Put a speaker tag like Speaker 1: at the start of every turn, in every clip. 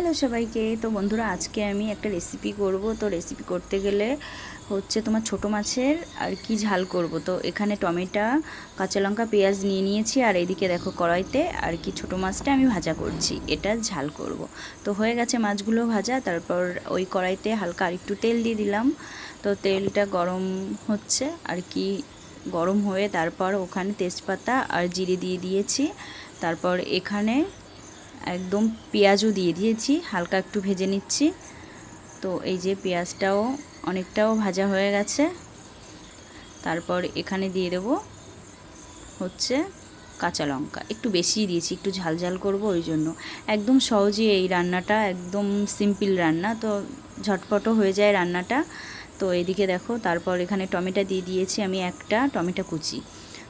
Speaker 1: Hello সবাইকে। তো বন্ধুরা, আজকে আমি একটা রেসিপি করব। তো রেসিপি করতে গেলে হচ্ছে তোমার ছোট মাছের আর কি ঝাল করব। তো এখানে টমেটো, কাঁচা লঙ্কা, পেঁয়াজ নিয়ে নিয়েছি। আর এইদিকে দেখো কড়াইতে আর কি ছোট মাছটা আমি ভাজা করছি, এটা ঝাল করব। তো হয়ে গেছে মাছগুলো ভাজা। তারপর ওই কড়াইতে হালকা আর একটু তেল দিয়ে দিলাম। তো তেলটা গরম হচ্ছে আর কি, গরম হয়ে তারপর ওখানে তেজপাতা আর জিরে দিয়ে দিয়েছি। তারপর এখানে একদম পেঁয়াজও দিয়ে দিয়েছি, হালকা একটু ভেজে নিচ্ছি। তো এই যে পেঁয়াজটাও অনেকটাও ভাজা হয়ে গেছে। তারপর এখানে দিয়ে দেব হচ্ছে কাঁচা লঙ্কা, একটু বেশিই দিয়েছি, একটু ঝাল ঝাল করব ওই জন্য। একদম সহজে এই রান্নাটা, একদম সিম্পল রান্না, তো ঝটপটও হয়ে যায় রান্নাটা। তো এইদিকে দেখো, তারপর এখানে টমেটো দিয়ে দিয়েছি আমি, একটা টমেটো কুচি।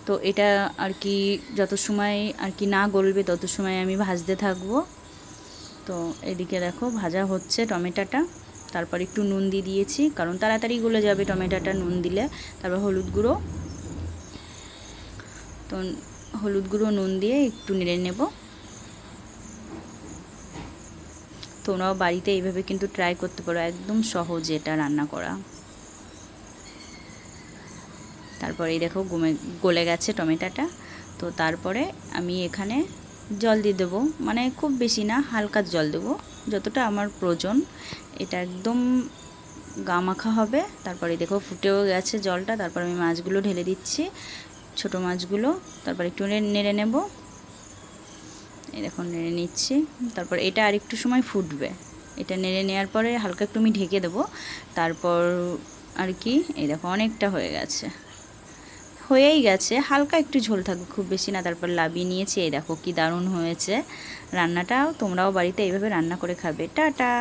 Speaker 1: তো এটা আর কি যত সময় আর কি না গলবে তত সময় আমি ভাজতে থাকবো। তো এদিকে দেখো ভাজা হচ্ছে টমেটোটা। তারপর একটু নুন দিয়ে দিয়েছি, কারণ তাড়াতাড়ি গলে যাবে টমেটোটা নুন দিলে। তারপর হলুদ গুঁড়ো, তো হলুদ গুঁড়ো নুন দিয়ে একটু নেড়ে নেব। তোমরাও বাড়িতে এইভাবে কিন্তু ট্রাই করতে পারো, একদম সহজ এটা রান্না করা। তারপর এই দেখো গলে গেছে টমেটোটা। তো তারপরে আমি এখানে জল দিয়ে দেবো, মানে খুব বেশি না, হালকা জল দেবো যতটা আমার প্রয়োজন। এটা একদম গা মাখা হবে। তারপরে দেখো ফুটেও গেছে জলটা। তারপর আমি মাছগুলো ঢেলে দিচ্ছি, ছোট মাছগুলো। তারপর একটু নেড়ে নেব। এই দেখো নেড়ে নিচ্ছি। তারপর এটা আর একটু সময় ফুটবে। এটা নেড়ে নেওয়ার পরে হালকা একটু আমি ঢেকে দেবো। তারপর আর কি এই দেখো অনেকটা হয়েই গেছে, হালকা একটু ঝোল থাকবে, খুব বেশি না। তারপর লাবিয়ে নিয়েছি। এই দেখো কি দারুণ হয়েছে রান্নাটাও। তোমরাও বাড়িতে এইভাবে রান্না করে খাবে। টাটা।